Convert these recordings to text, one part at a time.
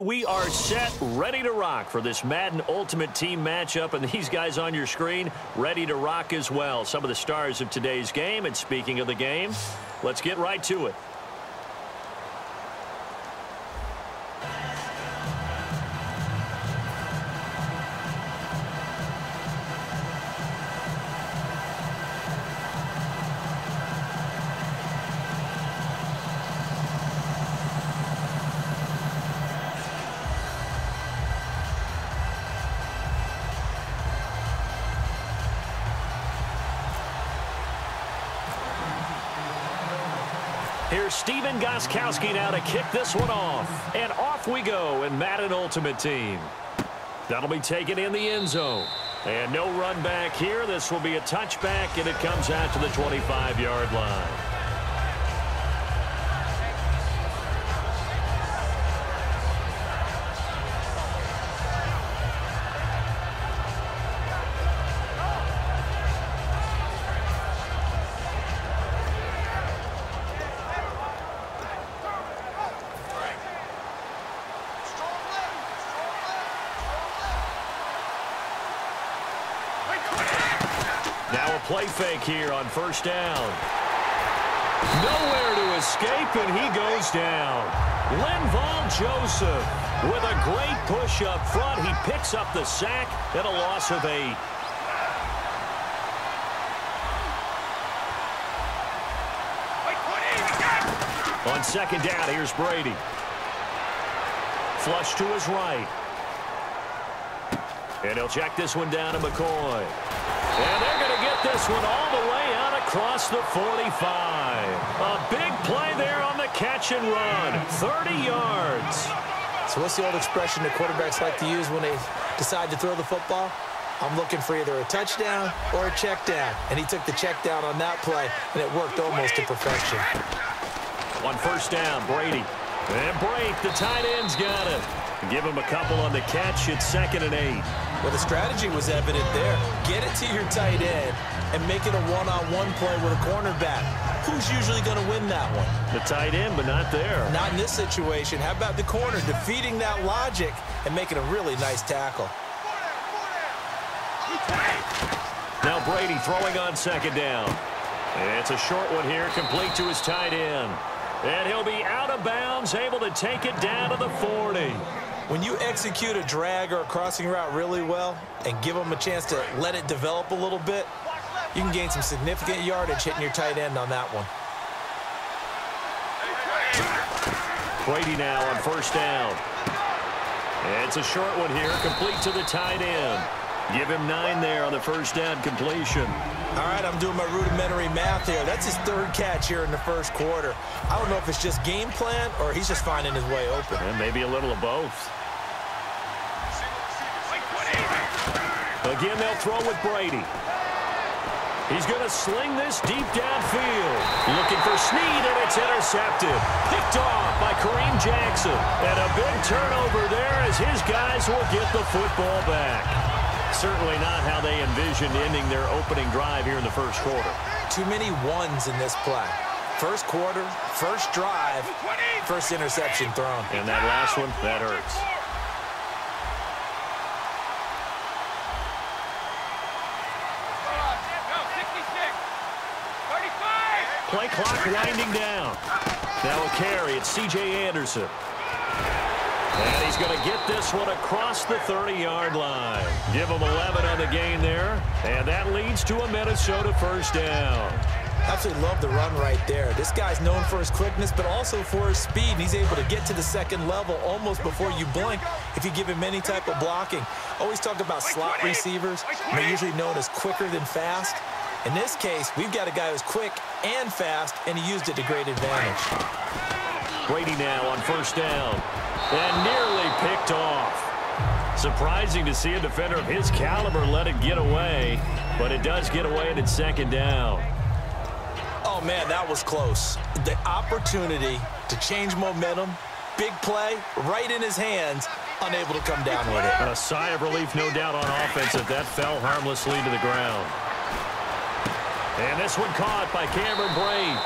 We are set, ready to rock for this Madden Ultimate Team matchup, and these guys on your screen ready to rock as well. Some of the stars of today's game, and speaking of the game, let's get right to it. Here's Steven Gostkowski now to kick this one off. And off we go in Madden Ultimate Team. That'll be taken in the end zone. And no run back here. This will be a touchback, and it comes out to the 25-yard line. Now a play fake here on first down. Nowhere to escape, and he goes down. Linval Joseph with a great push up front. He picks up the sack and a loss of 8. On second down, here's Brady. Flush to his right. And he'll check this one down to McCoy. And they're going to get this one all the way out across the 45. A big play there on the catch and run. 30 yards. So what's the old expression that quarterbacks like to use when they decide to throw the football? I'm looking for either a touchdown or a check down. And he took the check down on that play, and it worked almost to perfection. On first down, Brady. And break, the tight end's got it. Give him a couple on the catch. It's 2nd and 8. Well, the strategy was evident there. Get it to your tight end and make it a one-on-one play with a cornerback. Who's usually going to win that one? The tight end, but not there. Not in this situation. How about the corner defeating that logic and making a really nice tackle? Now Brady throwing on second down. And it's a short one here, complete to his tight end. And he'll be out of bounds, able to take it down to the 40. When you execute a drag or a crossing route really well and give them a chance to let it develop a little bit, you can gain some significant yardage hitting your tight end on that one. Brady now on first down. And it's a short one here, complete to the tight end. Give him 9 there on the first down completion. All right, I'm doing my rudimentary math here. That's his 3rd catch here in the first quarter. I don't know if it's just game plan or he's just finding his way open. And maybe a little of both. Again, they'll throw with Brady. He's going to sling this deep downfield. Looking for Snead, and it's intercepted. Picked off by Kareem Jackson. And a big turnover there as his guys will get the football back. Certainly not how they envisioned ending their opening drive here in the first quarter. Too many ones in this play. First quarter, first drive, first interception thrown. And that last one, that hurts. Play clock winding down. Now a carry, it's C.J. Anderson. And he's going to get this one across the 30-yard line. Give him 11 on the gain there. And that leads to a Minnesota first down. Absolutely love the run right there. This guy's known for his quickness, but also for his speed. And he's able to get to the second level almost before you blink if you give him any type of blocking. Always talk about slot receivers. They're usually known as quicker than fast. In this case, we've got a guy who's quick and fast, and he used it to great advantage. Brady now on first down. And nearly picked off. Surprising to see a defender of his caliber let it get away, but it does get away and it's 2nd down. Oh, man, that was close. The opportunity to change momentum, big play, right in his hands, unable to come down with it. A sigh of relief, no doubt, on offense if that fell harmlessly to the ground. And this one caught by Cameron Brate.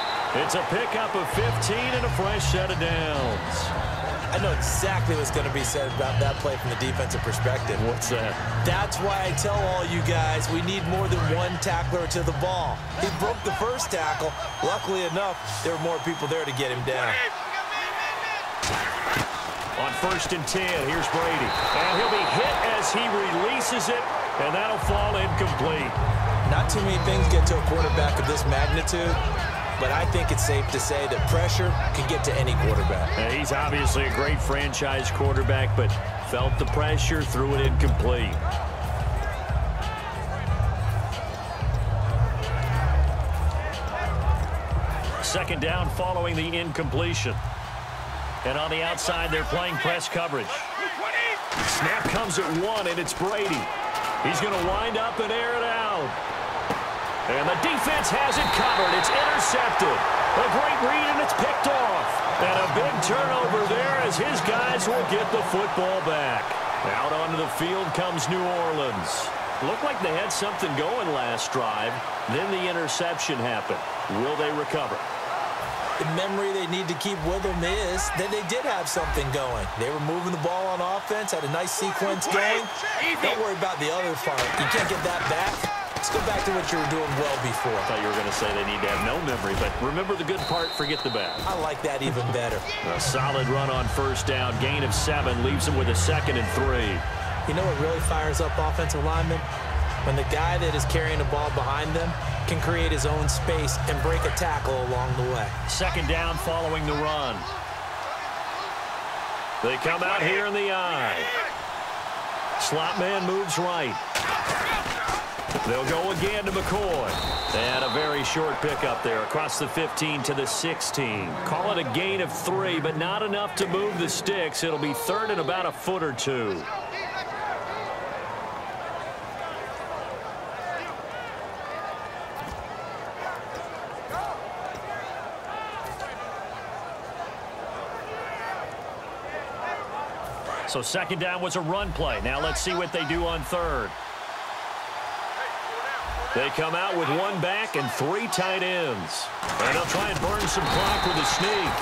It's a pickup of 15 and a fresh set of downs. I know exactly what's going to be said about that play from the defensive perspective. What's that? That's why I tell all you guys we need more than one tackler to the ball. He broke the first tackle. Luckily enough, there were more people there to get him down. On 1st and 10, here's Brady. And he'll be hit as he releases it, and that'll fall incomplete. Not too many things get to a quarterback of this magnitude, but I think it's safe to say that pressure can get to any quarterback. He's obviously a great franchise quarterback, but felt the pressure, threw it incomplete. Second down following the incompletion. And on the outside, they're playing press coverage. Snap comes at 1, and it's Brady. He's going to wind up and air it out. And the defense has it covered. It's intercepted. A great read, and it's picked off. And a big turnover there as his guys will get the football back. Out onto the field comes New Orleans. Looked like they had something going last drive. Then the interception happened. Will they recover? The memory they need to keep with them is that they did have something going. They were moving the ball on offense, had a nice sequence going. Don't worry about the other part. You can't get that back. Let's go back to what you were doing well before. I thought you were going to say they need to have no memory, but remember the good part, forget the bad. I like that even better. A solid run on 1st down, gain of 7, leaves them with a 2nd and 3. You know what really fires up offensive linemen? When the guy that is carrying the ball behind them can create his own space and break a tackle along the way. 2nd down following the run. They come out here in the eye. Slot man moves right. They'll go again to McCoy. And a very short pickup there across the 15 to the 16. Call it a gain of 3, but not enough to move the sticks. It'll be 3rd and about a foot or 2. So 2nd down was a run play. Now let's see what they do on 3rd. They come out with 1 back and 3 tight ends. And they'll try and burn some clock with a sneak.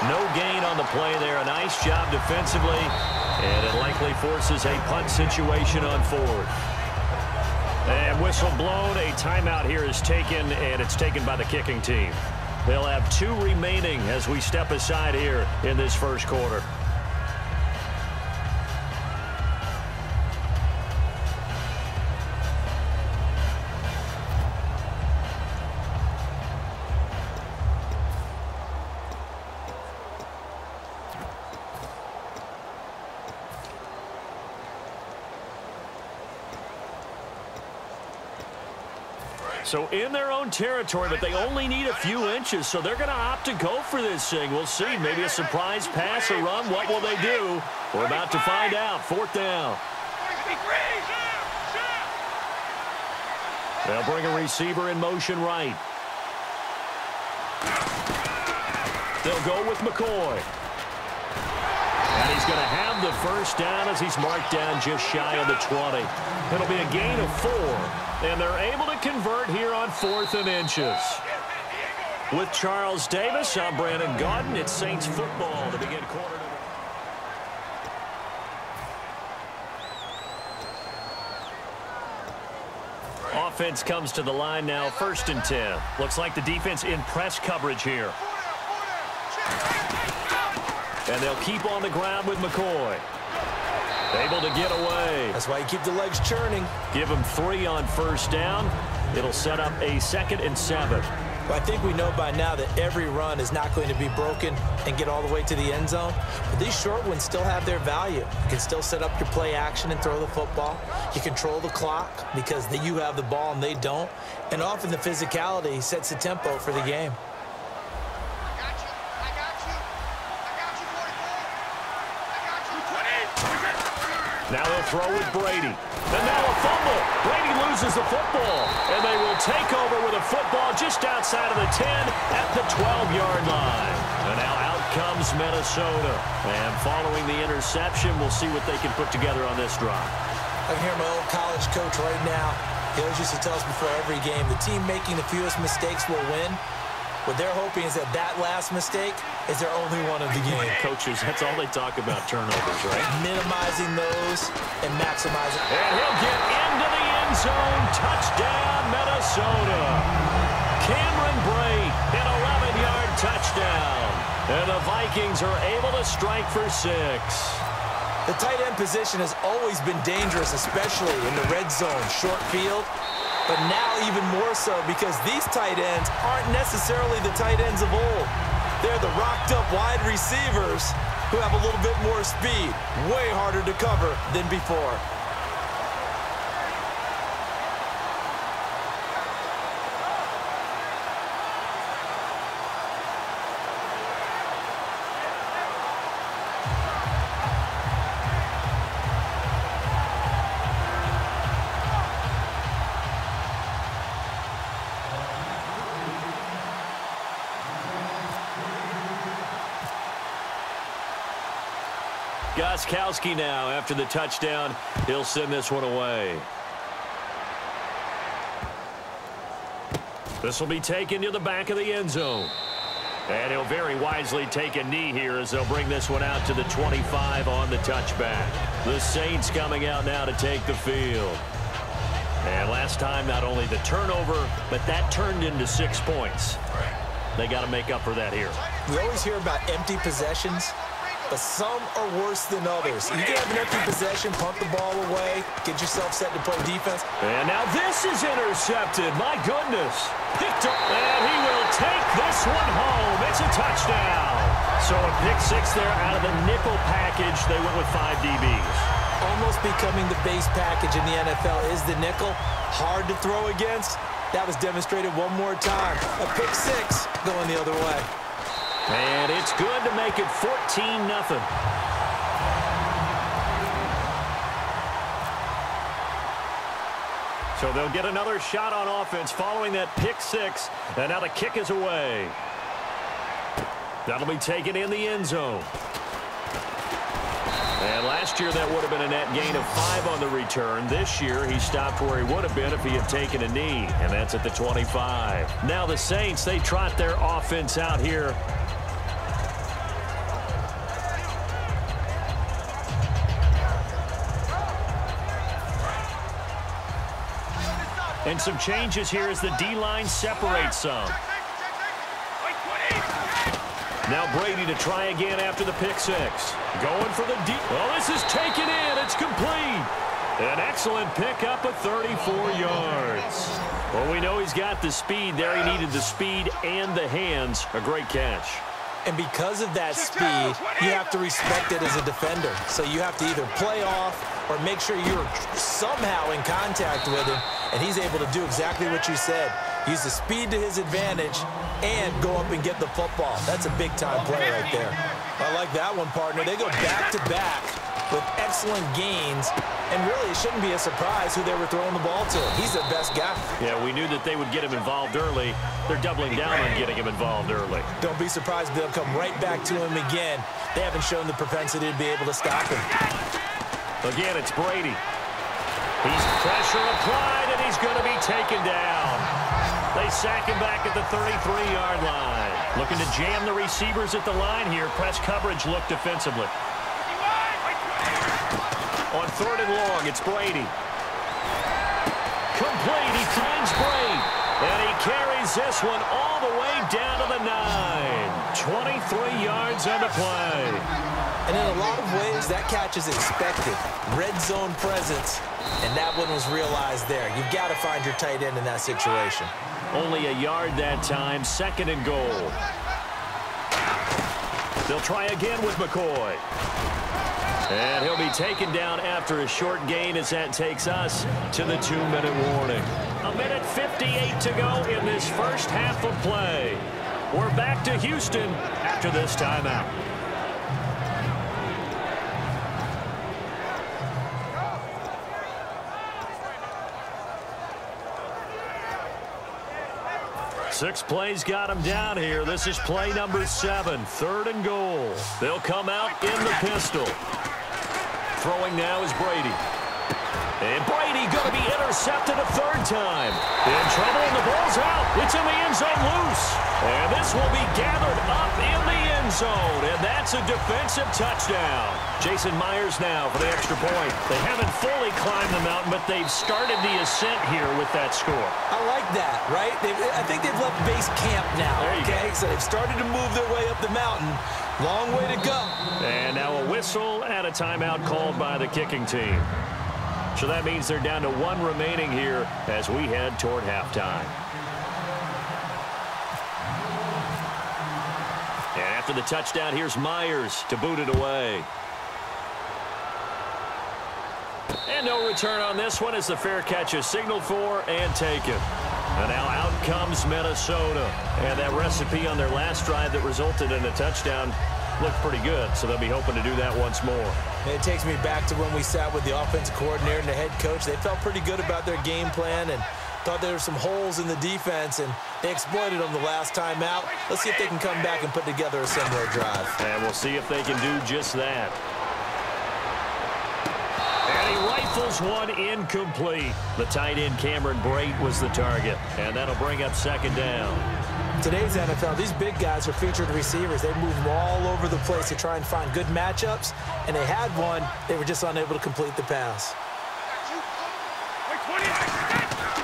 No gain on the play there. A nice job defensively. And it likely forces a punt situation on 4th. And whistle blown. A timeout here is taken, and it's taken by the kicking team. They'll have 2 remaining as we step aside here in this first quarter. So in their own territory, but they only need a few inches, so they're going to opt to go for this thing. We'll see. Maybe a surprise pass or run. What will they do? We're about to find out. 4th down. They'll bring a receiver in motion right. They'll go with McCoy. And he's going to have the 1st down as he's marked down just shy of the 20. It'll be a gain of 4. And they're able to convert here on 4th and inches. With Charles Davis, I'm Brandon Gaudin. It's Saints football to begin quarter number. Offense comes to the line now, 1st and 10. Looks like the defense in press coverage here. And they'll keep on the ground with McCoy. Able to get away. That's why you keep the legs churning. Give him 3 on 1st down. It'll set up a 2nd and 7. Well, I think we know by now that every run is not going to be broken and get all the way to the end zone. But these short ones still have their value. You can still set up your play action and throw the football. You control the clock because you have the ball and they don't. And often the physicality sets the tempo for the game. Now they'll throw with Brady. And now a fumble. Brady loses the football. And they will take over with a football just outside of the 10 at the 12-yard line. And now out comes Minnesota. And following the interception, we'll see what they can put together on this drive. I can hear my old college coach right now. He always used to tell us before every game, the team making the fewest mistakes will win. What they're hoping is that that last mistake is their only one of the game. Coaches, that's all they talk about, turnovers, right? Minimizing those and maximizing. And he'll get into the end zone. Touchdown, Minnesota. Cameron Brate, an 11-yard touchdown. And the Vikings are able to strike for 6. The tight end position has always been dangerous, especially in the red zone, short field. But now even more so because these tight ends aren't necessarily the tight ends of old. They're the rocked-up wide receivers who have a little bit more speed. Way harder to cover than before. Gostkowski now after the touchdown. He'll send this one away. This will be taken to the back of the end zone. And he'll very wisely take a knee here as they'll bring this one out to the 25 on the touchback. The Saints coming out now to take the field. And last time, not only the turnover, but that turned into 6 points. They got to make up for that here. We always hear about empty possessions, but some are worse than others. You can have an empty possession, punt the ball away, get yourself set to play defense. And now this is intercepted. My goodness. Picked up, and he will take this one home. It's a touchdown. So a pick 6 there out of the nickel package. They went with 5 DBs. Almost becoming the base package in the NFL is the nickel. Hard to throw against. That was demonstrated one more time. A pick 6 going the other way. And it's good to make it 14-0. So they'll get another shot on offense following that pick 6. And now the kick is away. That'll be taken in the end zone. And last year that would have been a net gain of 5 on the return. This year he stopped where he would have been if he had taken a knee. And that's at the 25. Now the Saints, they trot their offense out here. And some changes here as the D-line separates some. Now Brady to try again after the pick 6. Going for the deep. Well, this is taken in. It's complete. An excellent pickup of 34 yards. Well, we know he's got the speed there. He needed the speed and the hands. A great catch. And because of that speed, you have to respect it as a defender. So you have to either play off or make sure you're somehow in contact with him. And he's able to do exactly what you said. Use the speed to his advantage and go up and get the football. That's a big-time play right there. I like that one, partner. They go back-to-back with excellent gains. And really, it shouldn't be a surprise who they were throwing the ball to. He's their best guy. Yeah, we knew that they would get him involved early. They're doubling down on getting him involved early. Don't be surprised if they'll come right back to him again. They haven't shown the propensity to be able to stop him. Again, it's Brady. He's pressure applied, and he's going to be taken down. They sack him back at the 33-yard line. Looking to jam the receivers at the line here. Press coverage look defensively. On 3rd and long, it's Brady. Complete. He finds Brady. And he carries this one all the way down to the 9. 23 yards on the play. And in a lot of ways, that catch is expected. Red zone presence, and that one was realized there. You've got to find your tight end in that situation. Only a yard that time, 2nd and goal. They'll try again with McCoy. And he'll be taken down after a short gain as that takes us to the 2-minute warning. 1:58 to go in this first half of play. We're back to Houston after this timeout. Six plays got him down here. This is play number 7, 3rd and goal. They'll come out in the pistol. Throwing now is Brady. And Brady going to be intercepted a third time. In trouble, and the ball's out. It's in the end zone loose. And this will be gathered up in the end zone. And that's a defensive touchdown. Jason Myers now for the extra point. They haven't fully climbed the mountain, but they've started the ascent here with that score. I like that, right? I think they've left base camp now, okay? So they've started to move their way up the mountain. Long way to go. And now a whistle and a timeout called by the kicking team. So that means they're down to one remaining here as we head toward halftime. And after the touchdown, here's Myers to boot it away. And no return on this one as the fair catch is signaled for and taken. And now out comes Minnesota. And that recipe on their last drive that resulted in a touchdown looked pretty good, so they'll be hoping to do that once more. And it takes me back to when we sat with the offensive coordinator and the head coach. They felt pretty good about their game plan and thought there were some holes in the defense, and they exploited them the last time out. Let's see if they can come back and put together a similar drive. And we'll see if they can do just that. And he rifles one incomplete. The tight end Cameron Brate was the target, and that'll bring up second down. Today's NFL, these big guys are featured receivers. They move all over the place to try and find good matchups, and they had one. They were just unable to complete the pass.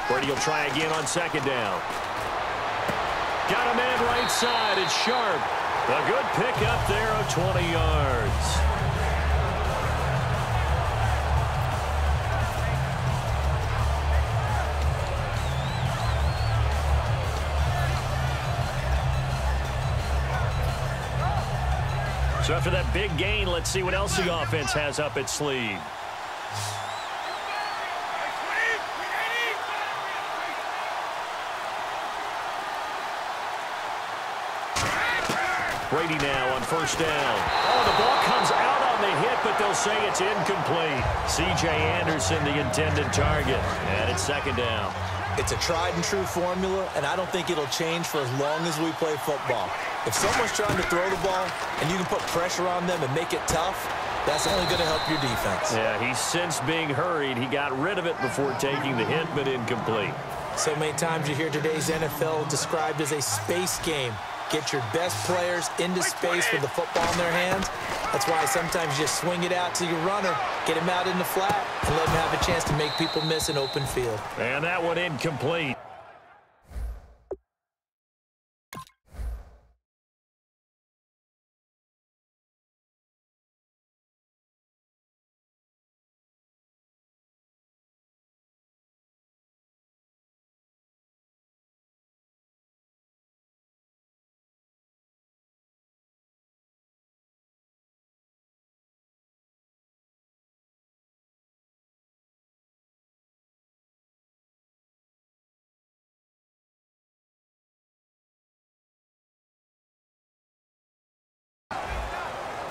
Brady will try again on second down. Got a man right side. It's Sharp. A good pickup there of 20 yards. So after that big gain, let's see what else the offense has up its sleeve. Brady now on first down. Oh, the ball comes out on the hit, but they'll say it's incomplete. C.J. Anderson, the intended target, and it's second down. It's a tried-and-true formula, and I don't think it'll change for as long as we play football. If someone's trying to throw the ball and you can put pressure on them and make it tough, that's only going to help your defense. Yeah, he's since being hurried. He got rid of it before taking the hit, but incomplete. So many times you hear today's NFL described as a space game. Get your best players into space with the football in their hands. That's why sometimes you just swing it out to your runner, get him out in the flat, and let him have a chance to make people miss an open field. And that one incomplete.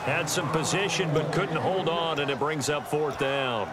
Had some position but couldn't hold on, and it brings up fourth down.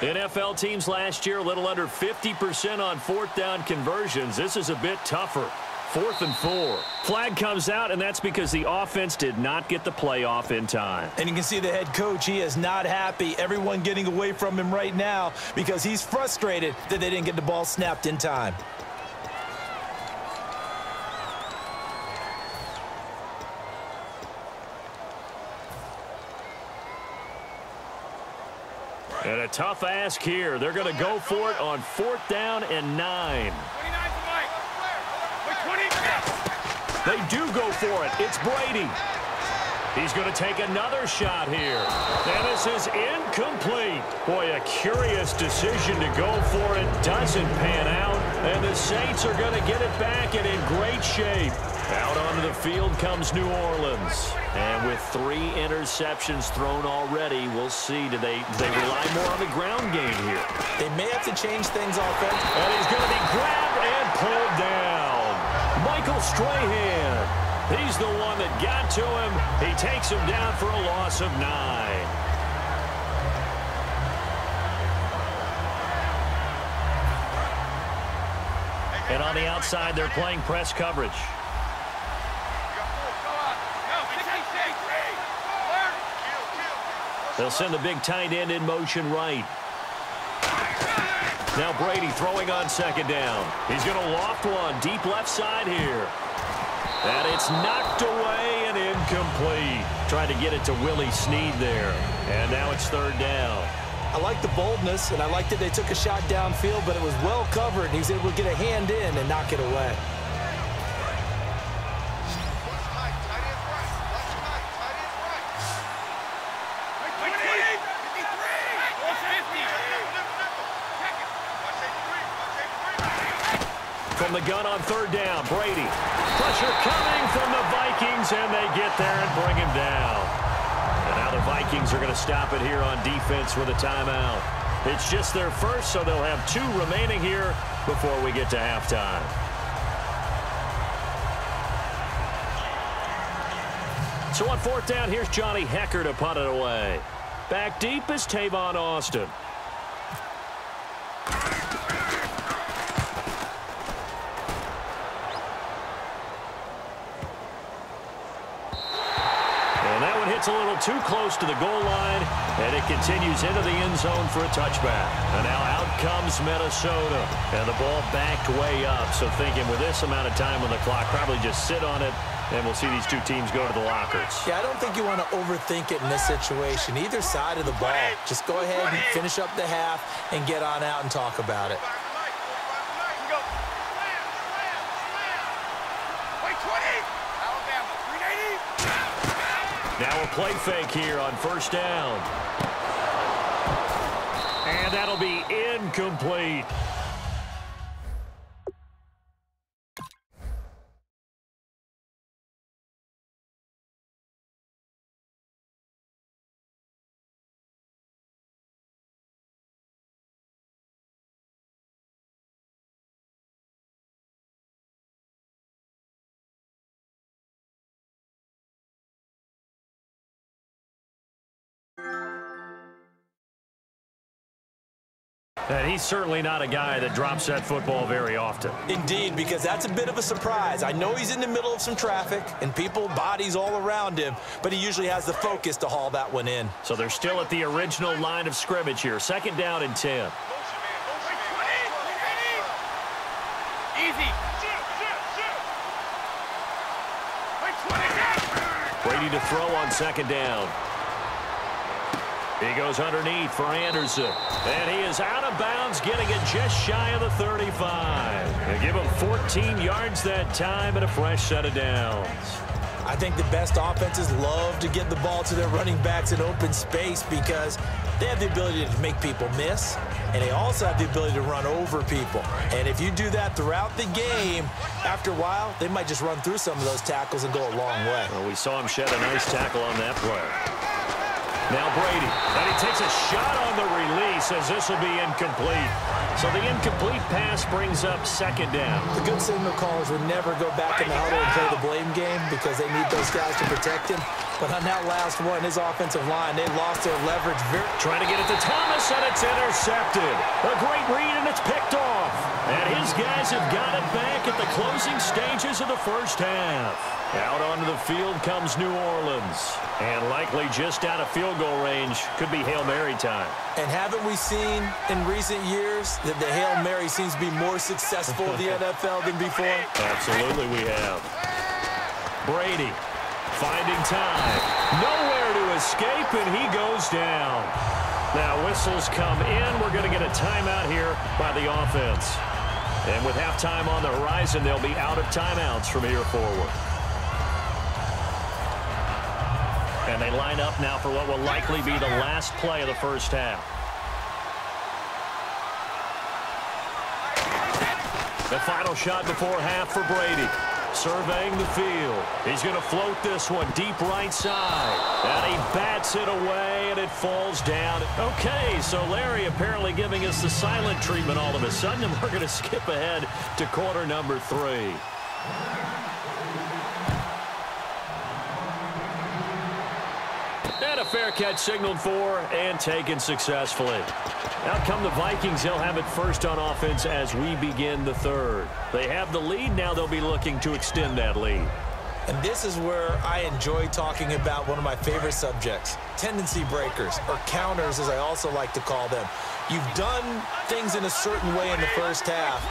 NFL teams last year a little under 50% on fourth down conversions. This is a bit tougher. 4th and 4. Flag comes out, and that's because the offense did not get the play off in time. And you can see the head coach, he is not happy. Everyone getting away from him right now because he's frustrated that they didn't get the ball snapped in time. And a tough ask here. They're going to go for it on 4th down and 9. They do go for it. It's Brady. He's going to take another shot here. And this is incomplete. Boy, a curious decision to go for it. Doesn't pan out. And the Saints are going to get it back and in great shape. Out onto the field comes New Orleans. And with 3 interceptions thrown already, we'll see. Do they rely more on the ground game here? They may have to change things offensively. And he's going to be grabbed and pulled down. Michael Strahan. He's the one that got to him. He takes him down for a loss of 9. And on the outside, they're playing press coverage. They'll send the big tight end in motion right. Now Brady throwing on second down. He's going to loft one deep left side here. And it's knocked away and incomplete. Trying to get it to Willie Snead there. And now it's third down. I like the boldness, and I like that they took a shot downfield, but it was well covered, and he was able to get a hand in and knock it away. From the gun on third down, Brady. Pressure coming from the Vikings, and they get there and bring him down. And now the Vikings are going to stop it here on defense with a timeout. It's just their first, so they'll have 2 remaining here before we get to halftime. So on fourth down, here's Johnny Hecker to punt it away. Back deep is Tavon Austin. It's a little too close to the goal line, and it continues into the end zone for a touchback. And now out comes Minnesota, and the ball backed way up. So thinking with this amount of time on the clock, probably just sit on it, and we'll see these 2 teams go to the lockers. Yeah, I don't think you want to overthink it in this situation. Either side of the ball, just go ahead and finish up the half and get on out and talk about it. Now a play fake here on first down. And that'll be incomplete. And he's certainly not a guy that drops that football very often. Indeed, because that's a bit of a surprise. I know he's in the middle of some traffic and people, bodies all around him, but he usually has the focus to haul that one in. So they're still at the original line of scrimmage here. Second down and 10. Easy. Brady to throw on second down. He goes underneath for Anderson. And he is out of bounds, getting it just shy of the 35. They give him 14 yards that time and a fresh set of downs. I think the best offenses love to get the ball to their running backs in open space because they have the ability to make people miss, and they also have the ability to run over people. And if you do that throughout the game, after a while, they might just run through some of those tackles and go a long way. Well, we saw him shed a nice tackle on that play. Now Brady, and he takes a shot on the release as this will be incomplete. So the incomplete pass brings up second down. The good signal callers would never go back in the huddle and play the blame game because they need those guys to protect him. But on that last one, his offensive line, they lost their leverage. Trying to get it to Thomas, and it's intercepted. A great read, and it's picked off. And his guys have got it back at the closing stages of the first half. Out onto the field comes New Orleans. And likely just out of field goal range. Could be Hail Mary time. And haven't we seen in recent years that the Hail Mary seems to be more successful in the NFL than before? Absolutely we have. Brady finding time. Nowhere to escape, and he goes down. Now whistles come in. We're going to get a timeout here by the offense. And with halftime on the horizon, they'll be out of timeouts from here forward. And they line up now for what will likely be the last play of the first half. The final shot before half for Brady. Surveying the field. He's going to float this one deep right side. And he bats it away, and it falls down. Okay, so Larry apparently giving us the silent treatment all of a sudden, and we're going to skip ahead to quarter number 3. And a fair catch signaled for and taken successfully. Out come the Vikings. They'll have it first on offense as we begin the third. They have the lead. Now they'll be looking to extend that lead. And this is where I enjoy talking about one of my favorite subjects, tendency breakers, or counters as I also like to call them. You've done things in a certain way in the first half,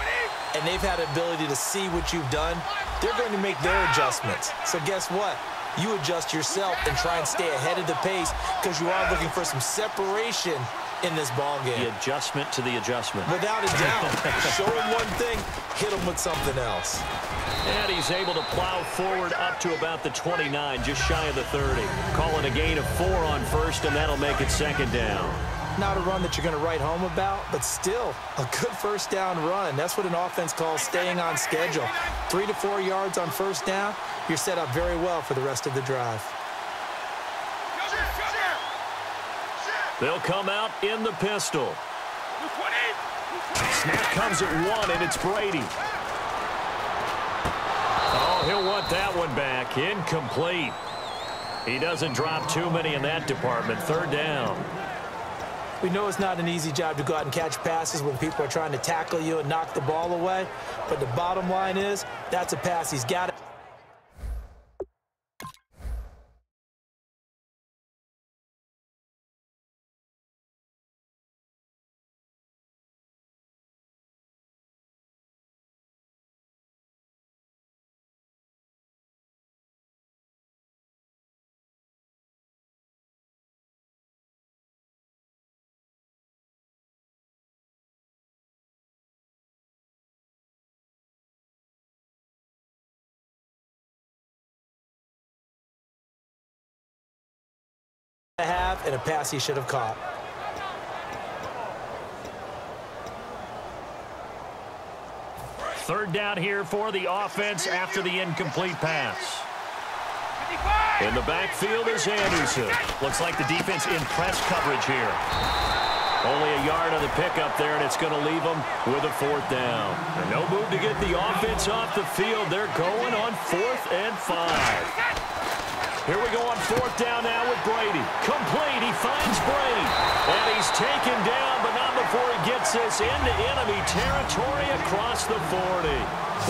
and they've had the ability to see what you've done. They're going to make their adjustments. So guess what? You adjust yourself and try and stay ahead of the pace because you are looking for some separation in this ball game. The adjustment to the adjustment. Without a doubt. Show him one thing, hit him with something else. And he's able to plow forward up to about the 29, just shy of the 30. Call it a gain of 4 on first, and that'll make it second down. Not a run that you're going to write home about, but still a good first down run. That's what an offense calls staying on schedule. 3 to 4 yards on first down, you're set up very well for the rest of the drive. They'll come out in the pistol. Snap comes at 1, and it's Brady. Oh, he'll want that one back. Incomplete. He doesn't drop too many in that department. Third down. We know it's not an easy job to go out and catch passes when people are trying to tackle you and knock the ball away. But the bottom line is, that's a pass. He's got it. Have and a pass he should have caught. Third down here for the offense after the incomplete pass. In the backfield is Anderson. Looks like the defense in press coverage here. Only a yard on the pickup there, and it's going to leave them with a 4th down. And no move to get the offense off the field. They're going on 4th and 5. Here we go on 4th down now with Brady. Complete. He finds Brady. And he's taken down, but not before he gets this into enemy territory across the 40.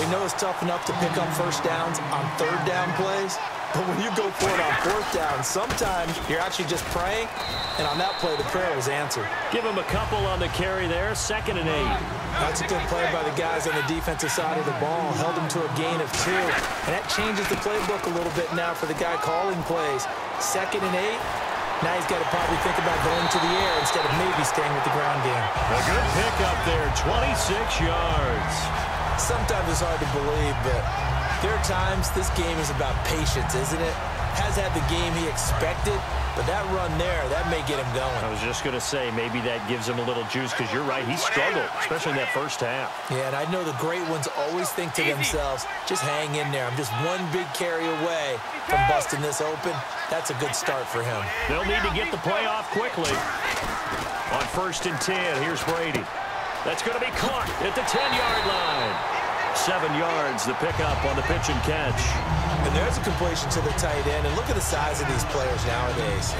We know it's tough enough to pick up first downs on 3rd down plays, but when you go for it on 4th down, sometimes you're actually just praying, and on that play, the prayer was answered. Give him a couple on the carry there. 2nd and 8. That's a good play by the guys on the defensive side of the ball. Held him to a gain of 2. And that changes the playbook a little bit now for the guy calling plays. 2nd and 8. Now he's got to probably think about going to the air instead of maybe staying with the ground game. A good pickup there, 26 yards. Sometimes it's hard to believe, but there are times this game is about patience, isn't it? Has had the game he expected, but that run there, that may get him going. I was just going to say, maybe that gives him a little juice, because you're right, he struggled, especially in that first half. Yeah, and I know the great ones always think to themselves, just hang in there. I'm just one big carry away from busting this open. That's a good start for him. They'll need to get the play off quickly. On 1st and 10, here's Brady. That's going to be caught at the 10-yard line. 7 yards, the pickup on the pitch and catch. And there's a completion to the tight end. And look at the size of these players nowadays.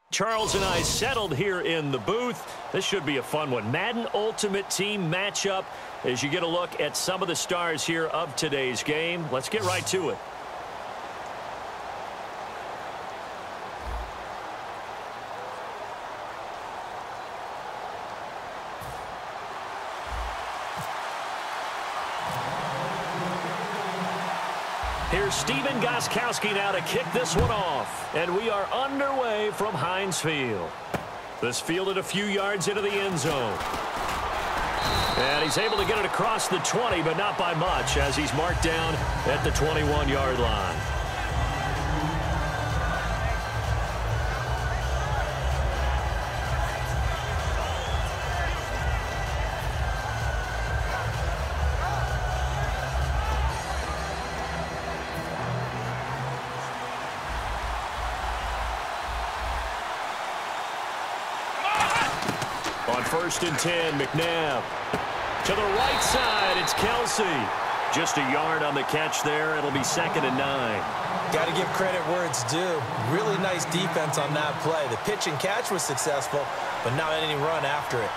Charles and I settled here in the booth. This should be a fun one. Madden Ultimate Team matchup as you get a look at some of the stars here of today's game. Let's get right to it. Here's Steven Gostkowski now to kick this one off. And we are underway from Heinz Field. This fielded a few yards into the end zone. And he's able to get it across the 20, but not by much, as he's marked down at the 21-yard line. On 1st and 10, McNabb. To the right side, it's Kelsey. Just a yard on the catch there. It'll be 2nd and 9. Got to give credit where it's due. Really nice defense on that play. The pitch and catch was successful, but not any run after it.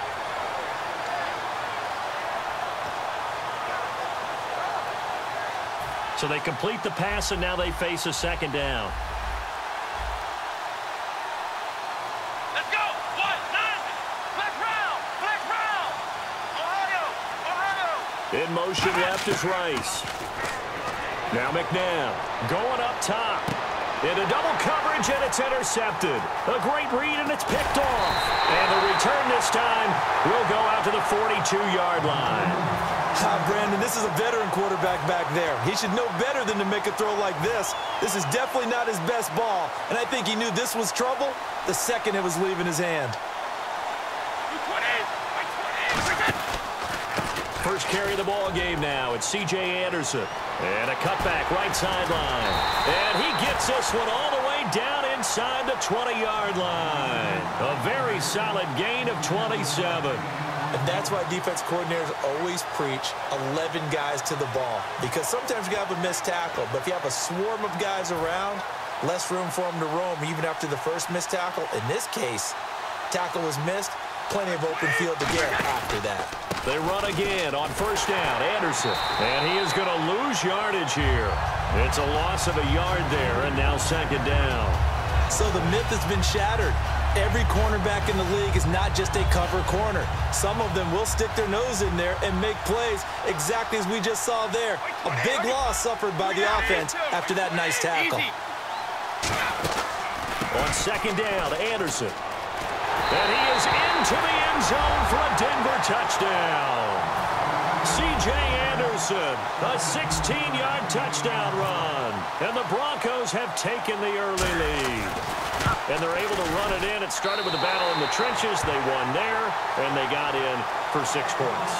So they complete the pass, and now they face a 2nd down. In motion left is Rice. Now McNabb going up top. Into double coverage, and it's intercepted. A great read, and it's picked off. And the return this time will go out to the 42-yard line. Brandon, this is a veteran quarterback back there. He should know better than to make a throw like this. This is definitely not his best ball, and I think he knew this was trouble the second it was leaving his hand. First carry of the ball game now. It's C.J. Anderson. And a cutback right sideline. And he gets this one all the way down inside the 20-yard line. A very solid gain of 27. And that's why defense coordinators always preach 11 guys to the ball. Because sometimes you have a missed tackle. But if you have a swarm of guys around, less room for them to roam even after the first missed tackle. In this case, tackle was missed. Plenty of open field to get after that. They run again on 1st down. Anderson. And he is going to lose yardage here. It's a loss of a yard there, and now 2nd down. So the myth has been shattered. Every cornerback in the league is not just a cover corner. Some of them will stick their nose in there and make plays exactly as we just saw there. A big loss suffered by the offense after that nice tackle. On 2nd down, Anderson. And he is into the end zone for a Denver touchdown. C.J. Anderson, a 16-yard touchdown run. And the Broncos have taken the early lead. And they're able to run it in. It started with a battle in the trenches. They won there, and they got in for 6 points.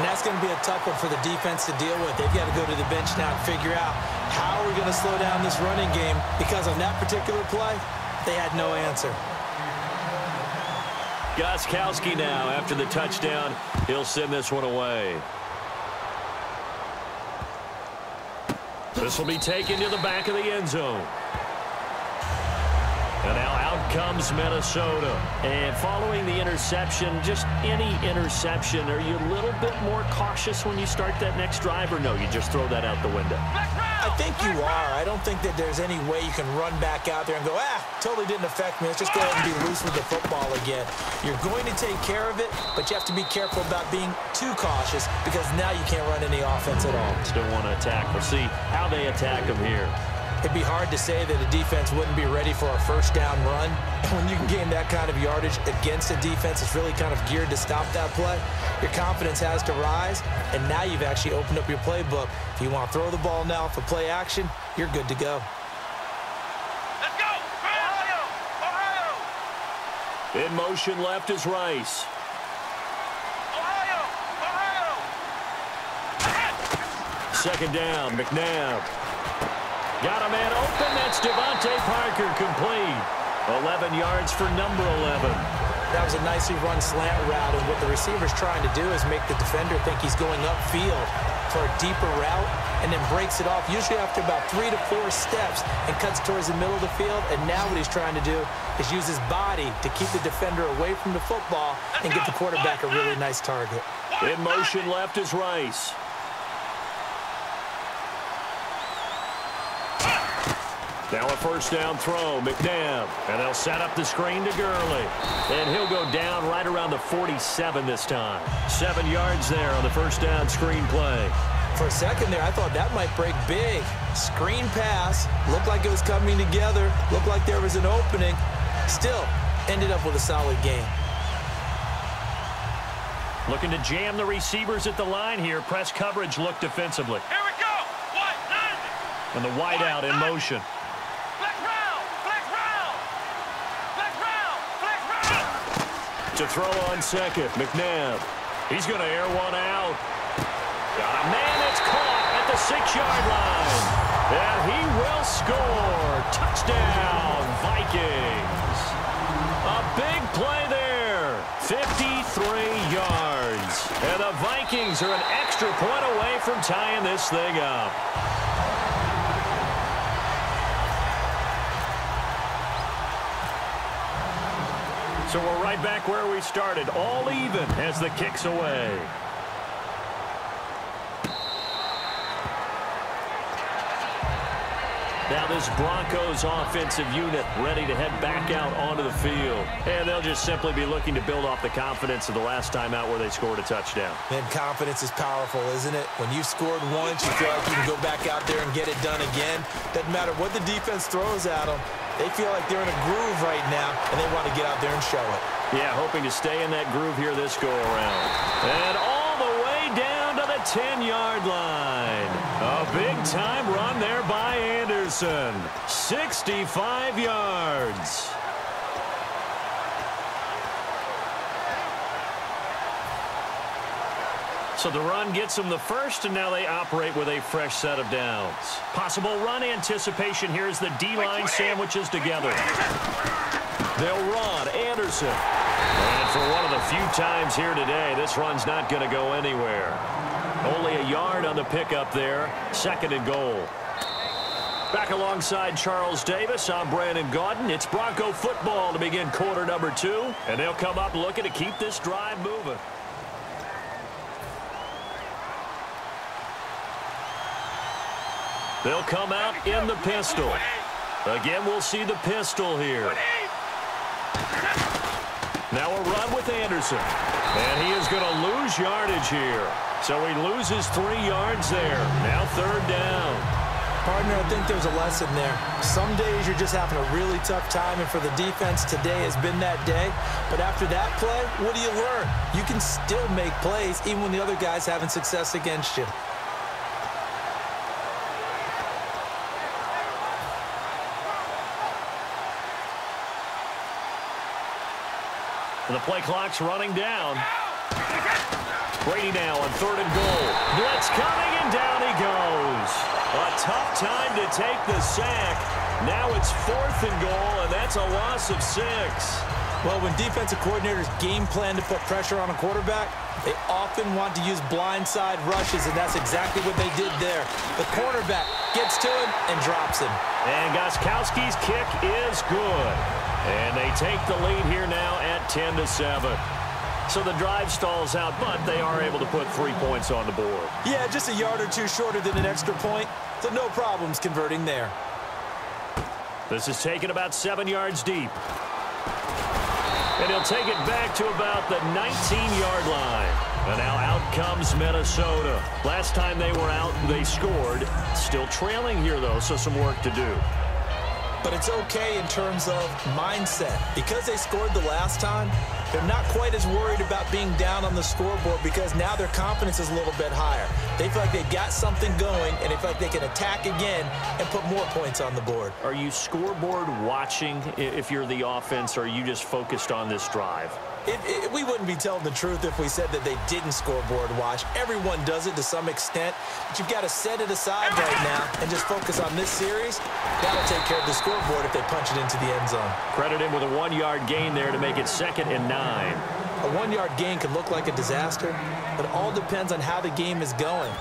And that's going to be a tough one for the defense to deal with. They've got to go to the bench now and figure out how are we going to slow down this running game, because on that particular play, they had no answer. Gostkowski now, after the touchdown, he'll send this one away. This will be taken to the back of the end zone. And now out comes Minnesota. And following the interception, just any interception, are you a little bit more cautious when you start that next drive, or no, you just throw that out the window? I think you are. I don't think that there's any way you can run back out there and go, totally didn't affect me. Let's just go ahead and be loose with the football again. You're going to take care of it, but you have to be careful about being too cautious, because now you can't run any offense at all. Still want to attack. We'll see how they attack them here. It'd be hard to say that a defense wouldn't be ready for a 1st down run. And when you can gain that kind of yardage against a defense, it's really kind of geared to stop that play. Your confidence has to rise, and now you've actually opened up your playbook. If you want to throw the ball now for play action, you're good to go. Let's go! Ohio! Ohio! In motion left is Rice. Ohio! Ohio! 2nd down, McNabb. Got a man open. That's Devontae Parker, complete. 11 yards for number 11. That was a nicely run slant route, and what the receiver's trying to do is make the defender think he's going upfield. for a deeper route and then breaks it off, usually after about 3 to 4 steps, and cuts towards the middle of the field. And now what he's trying to do is use his body to keep the defender away from the football and get the quarterback a really nice target. In motion left is Rice. Now a first down throw, McNabb. And they'll set up the screen to Gurley. And he'll go down right around the 47 this time. 7 yards there on the first down screen play. For a second there, I thought that might break big. Screen pass. Looked like it was coming together. Looked like there was an opening. Still, ended up with a solid game. Looking to jam the receivers at the line here. Press coverage look defensively. Here we go. And the wideout in motion. To throw on second, McNabb. He's going to air one out. Got a man that's caught at the 6-yard line. And he will score. Touchdown, Vikings. A big play there. 53 yards. And the Vikings are an extra point away from tying this thing up. So we're right back where we started, all even as the kick's away. Now this Broncos offensive unit ready to head back out onto the field. And they'll just simply be looking to build off the confidence of the last time out where they scored a touchdown. Man, confidence is powerful, isn't it? When you've scored once, you feel like you can go back out there and get it done again. Doesn't matter what the defense throws at them. They feel like they're in a groove right now, and they want to get out there and show it. Yeah, hoping to stay in that groove here this go-around. And all the way down to the 10-yard line. A big-time run there by Anderson. 65 yards. So the run gets them the first, and now they operate with a fresh set of downs. Possible run anticipation here as the D-line sandwiches together. They'll run. Anderson. And for one of the few times here today, this run's not going to go anywhere. Only a yard on the pickup there. 2nd and goal. Back alongside Charles Davis, I'm Brandon Gaudin. It's Bronco football to begin quarter number 2. And they'll come up looking to keep this drive moving. They'll come out in the pistol. Again, we'll see the pistol here. Now a run with Anderson. And he is going to lose yardage here. So he loses 3 yards there. Now 3rd down. Partner, I think there's a lesson there. Some days you're just having a really tough time, and for the defense, today has been that day. But after that play, what do you learn? You can still make plays even when the other guy's having success against you. And the play clock's running down. Brady now on 3rd and goal. Blitz coming, and down he goes. A tough time to take the sack. Now it's 4th and goal, and that's a loss of 6. Well, when defensive coordinators game plan to put pressure on a quarterback, they often want to use blindside rushes, and that's exactly what they did there. The cornerback gets to him and drops him. And Gostkowski's kick is good. And they take the lead here now at 10-7. So the drive stalls out, but they are able to put 3 points on the board. Yeah, just a yard or two shorter than an extra point, so no problems converting there. This is taken about 7 yards deep. And he'll take it back to about the 19-yard line. And now out comes Minnesota. Last time they were out, they scored. Still trailing here, though, so some work to do. But it's okay in terms of mindset. Because they scored the last time, they're not quite as worried about being down on the scoreboard because now their confidence is a little bit higher. They feel like they've got something going, and they feel like they can attack again and put more points on the board. Are you scoreboard watching if you're the offense, or are you just focused on this drive? We wouldn't be telling the truth if we said that they didn't scoreboard watch. Everyone does it to some extent, but you've got to set it aside right now and just focus on this series. That'll take care of the scoreboard if they punch it into the end zone. Credit him with a 1-yard gain there to make it 2nd and 9. A 1-yard gain can look like a disaster, but it all depends on how the game is going.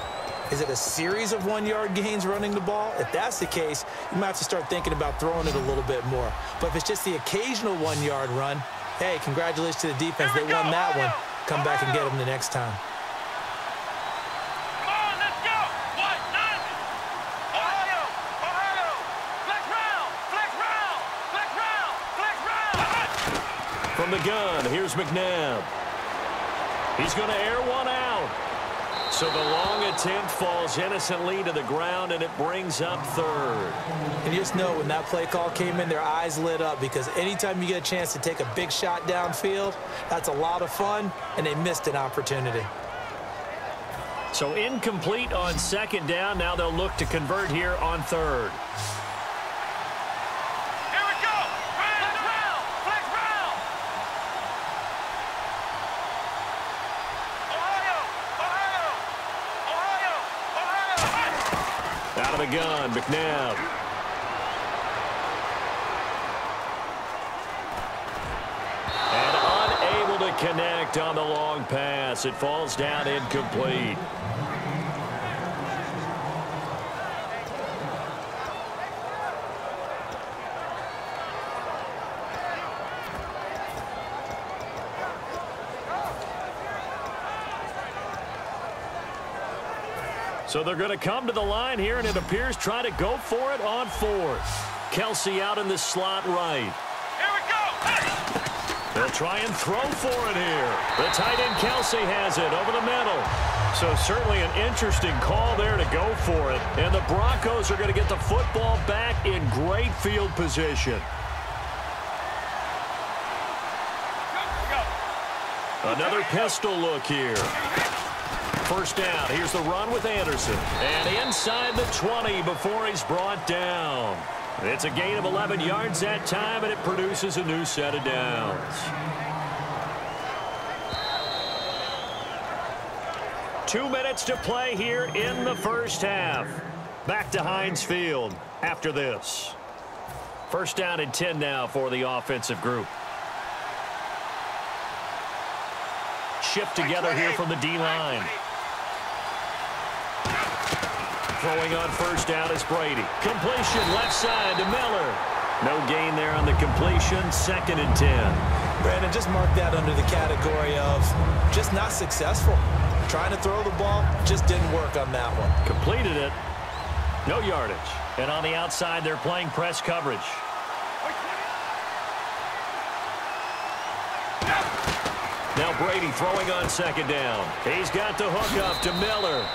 Is it a series of 1-yard gains running the ball? If that's the case, you might have to start thinking about throwing it a little bit more. But if it's just the occasional 1-yard run, hey, congratulations to the defense. They won that one. Come back and get them the next time. Come on, let's go. What? None. Ohio. Ohio. Flex round. Flex round. Flex round. Flex round. From the gun, here's McNabb. He's going to air one out. So the long attempt falls innocently to the ground, and it brings up third. And you just know when that play call came in, their eyes lit up, because anytime you get a chance to take a big shot downfield, that's a lot of fun, and they missed an opportunity. So incomplete on second down. Now they'll look to convert here on third. Here we go. Flex round. Flex round. Ohio. Ohio. Ohio. Ohio. Out of the gun, McNabb. And unable to connect on the long pass. It falls down incomplete. So they're going to come to the line here, and it appears try to go for it on fourth. Kelsey out in the slot right. Here we go. They'll try and throw for it here. The tight end Kelsey has it over the middle. So certainly an interesting call there to go for it. And the Broncos are going to get the football back in great field position. Another pistol look here. First down. Here's the run with Anderson. And inside the 20 before he's brought down. It's a gain of 11 yards that time, and it produces a new set of downs. 2 minutes to play here in the first half. Back to Heinz Field after this. First down and 10 now for the offensive group. Shift together here from the D-line. Throwing on first down is Brady. Completion left side to Miller. No gain there on the completion. 2nd and 10. Brandon, just mark that under the category of just not successful. Trying to throw the ball, just didn't work on that one. Completed it. No yardage. And on the outside, they're playing press coverage. Now Brady throwing on second down. He's got the hook up to Miller.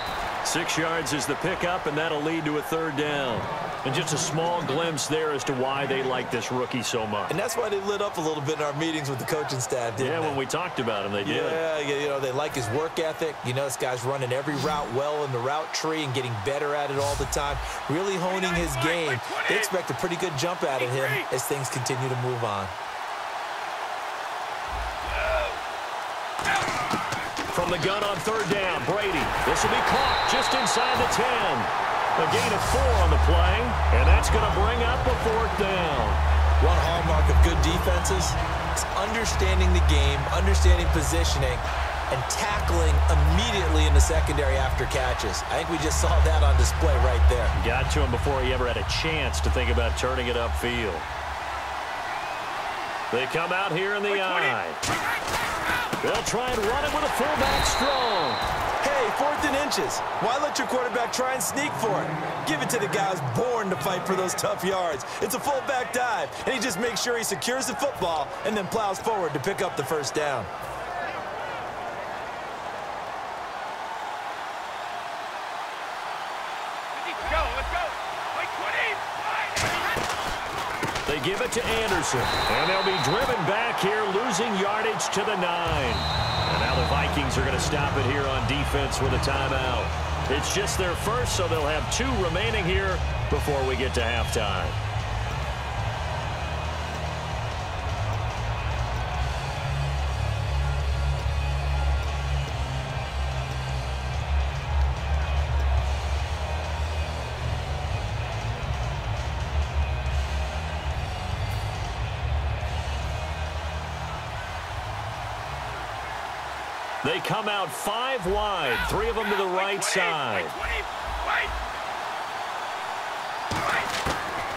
6 yards is the pickup, and that'll lead to a third down. And just a small glimpse there as to why they like this rookie so much. And that's why they lit up a little bit in our meetings with the coaching staff, didn't they? Yeah, when we talked about him, they did. Yeah, you know, they like his work ethic. You know, this guy's running every route well in the route tree and getting better at it all the time. Really honing his game. They expect a pretty good jump out of him as things continue to move on. From the gun on third down, Brady. This will be caught just inside the 10. A gain of 4 on the play, and that's going to bring up a 4th down. One hallmark of good defenses is understanding the game, understanding positioning, and tackling immediately in the secondary after catches. I think we just saw that on display right there. Got to him before he ever had a chance to think about turning it upfield. They come out here in the eye. They'll try and run it with a fullback strong. Hey, 4th and inches. Why let your quarterback try and sneak for it? Give it to the guy who's born to fight for those tough yards. It's a fullback dive, and he just makes sure he secures the football and then plows forward to pick up the first down. They give it to Anderson, and they'll be driven back here, losing yardage to the 9. And now the Vikings are going to stop it here on defense with a timeout. It's just their first, so they'll have 2 remaining here before we get to halftime. They come out 5 wide, 3 of them to the right side.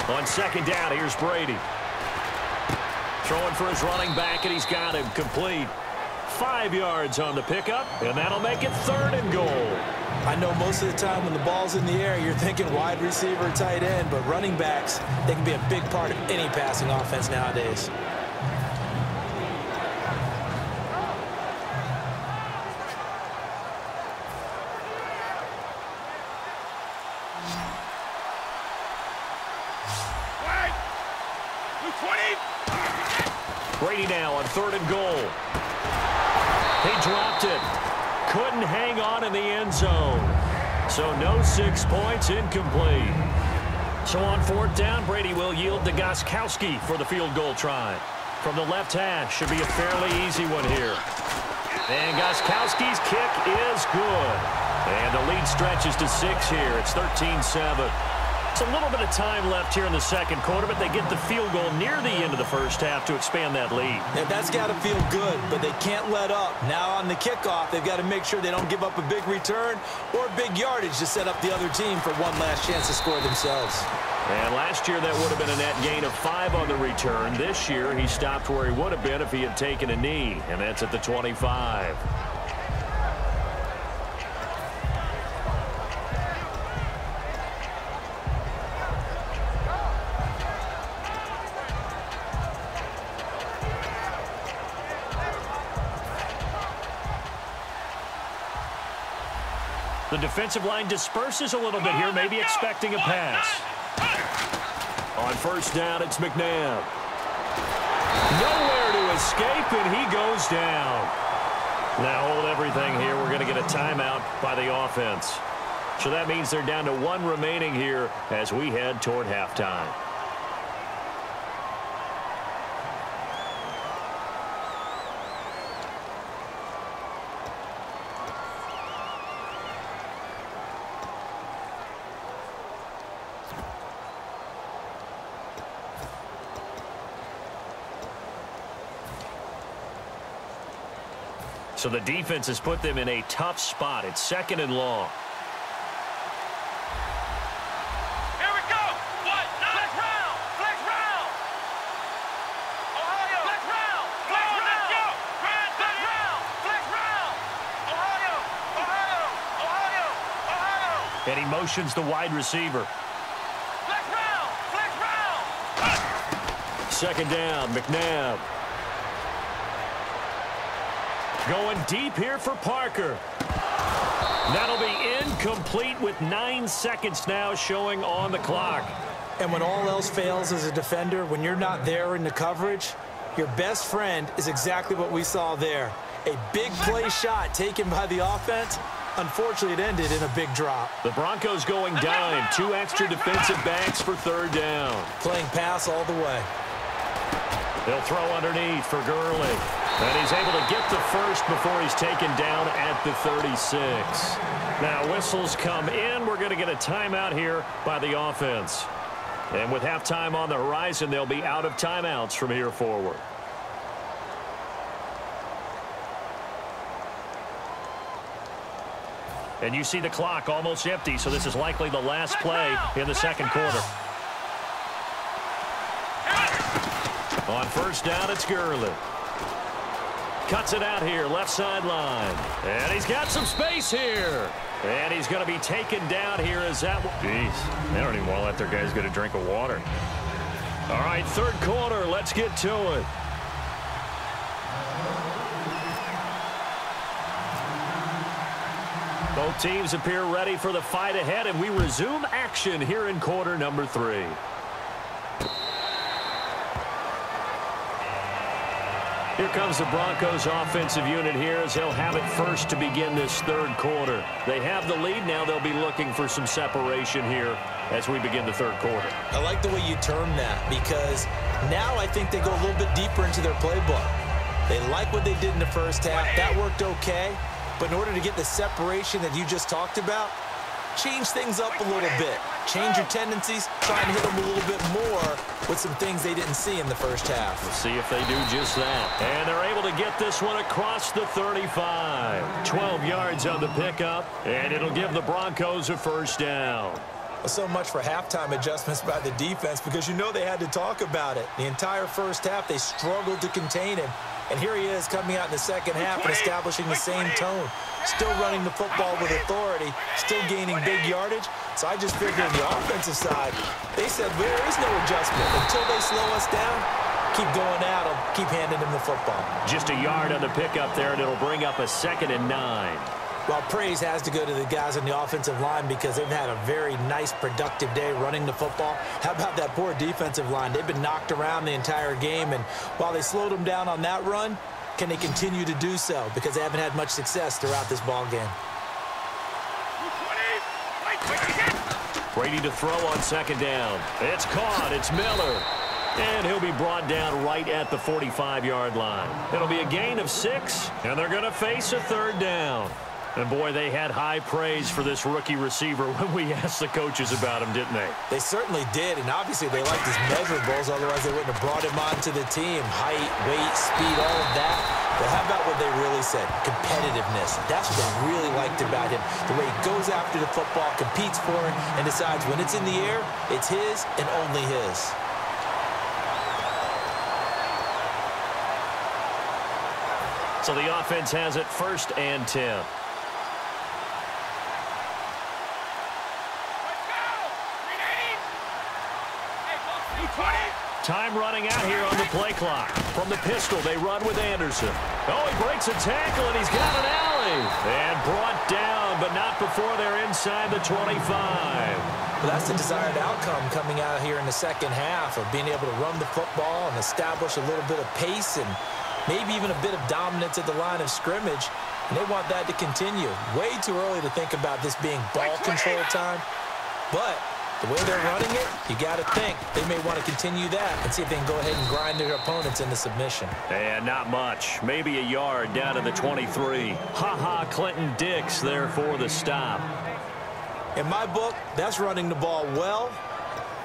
On second down, here's Brady. Throwing for his running back, and he's got him complete. 5 yards on the pickup, and that'll make it 3rd and goal. I know most of the time when the ball's in the air, you're thinking wide receiver, tight end, but running backs, they can be a big part of any passing offense nowadays. Brady now on 3rd and goal. He dropped it. Couldn't hang on in the end zone. So no 6 points, incomplete. So on 4th down, Brady will yield to Gostkowski for the field goal try. From the left hash, should be a fairly easy one here. And Gostkowski's kick is good. And the lead stretches to 6 here. It's 13-7. It's a little bit of time left here in the second quarter, but they get the field goal near the end of the first half to expand that lead. Yeah, that's got to feel good, but they can't let up. Now on the kickoff, they've got to make sure they don't give up a big return or big yardage to set up the other team for one last chance to score themselves. And last year, that would have been a net gain of 5 on the return. This year, he stopped where he would have been if he had taken a knee, and that's at the 25. The defensive line disperses a little bit here, maybe expecting a pass. On 1st down, it's McNabb. Nowhere to escape, and he goes down. Now hold everything here. We're going to get a timeout by the offense. So that means they're down to 1 remaining here as we head toward halftime. So the defense has put them in a tough spot. It's 2nd and long. Here we go. What? Flex round. Flex round. Ohio. Flex round. Flex round. Let's go. Flex round. Flex round. Ohio. Ohio. Ohio. Ohio. And he motions the wide receiver. Flex round. Flex round. 2nd down, McNabb. Going deep here for Parker. That'll be incomplete with 9 seconds now showing on the clock. And when all else fails as a defender, when you're not there in the coverage, your best friend is exactly what we saw there. A big play shot taken by the offense. Unfortunately, it ended in a big drop. The Broncos going dime. 2 extra defensive backs for 3rd down. Playing pass all the way. They'll throw underneath for Gurley. And he's able to get the first before he's taken down at the 36. Now whistles come in. We're going to get a timeout here by the offense. And with halftime on the horizon, they'll be out of timeouts from here forward. And you see the clock almost empty, so this is likely the last play in the second quarter. On 1st down, it's Gurley. Cuts it out here, left sideline. And he's got some space here. And he's going to be taken down here as that one. Jeez, they don't even want to let their guys get a drink of water. All right, 3rd quarter, let's get to it. Both teams appear ready for the fight ahead, and we resume action here in quarter number 3. Here comes the Broncos offensive unit here as they'll have it first to begin this 3rd quarter. They have the lead now. They'll be looking for some separation here as we begin the 3rd quarter. I like the way you term that because now I think they go a little bit deeper into their playbook. They like what they did in the first half. That worked okay. But in order to get the separation that you just talked about, change things up a little bit. change your tendencies, try and hit them a little bit more with some things they didn't see in the first half. We'll see if they do just that. And they're able to get this one across the 35. 12 yards on the pickup, and it'll give the Broncos a first down. So much for halftime adjustments by the defense, because you know they had to talk about it. The entire first half, they struggled to contain him. And here he is coming out in the second half and establishing the same tone. Still running the football with authority, still gaining big yardage. So I just figured on the offensive side, they said there is no adjustment. Until they slow us down, keep going at them, keep handing them the football. Just a yard on the pickup there, and it'll bring up a 2nd and 9. Well, praise has to go to the guys on the offensive line because they've had a very nice, productive day running the football. How about that poor defensive line? They've been knocked around the entire game, and while they slowed them down on that run, can they continue to do so? Because they haven't had much success throughout this ball game. Brady to throw on 2nd down. It's caught. It's Miller. And he'll be brought down right at the 45-yard line. It'll be a gain of 6, and they're going to face a 3rd down. And, boy, they had high praise for this rookie receiver when we asked the coaches about him, didn't they? They certainly did, and obviously they liked his measurables. Otherwise, they wouldn't have brought him onto the team. Height, weight, speed, all of that. But how about what they really said? Competitiveness. That's what they really liked about him. The way he goes after the football, competes for it, and decides when it's in the air, it's his and only his. So the offense has it 1st and 10. Time running out here on the play clock. From the pistol, they run with Anderson. Oh, he breaks a tackle, and he's got an alley. And brought down, but not before they're inside the 25. Well, that's the desired outcome coming out here in the second half of being able to run the football and establish a little bit of pace and maybe even a bit of dominance at the line of scrimmage. And they want that to continue. Way too early to think about this being ball control time. But the way they're running it, you got to think they may want to continue that and see if they can go ahead and grind their opponents into submission. And not much. Maybe a yard down to the 23. Ha-ha, Clinton Dix there for the stop. In my book, that's running the ball well,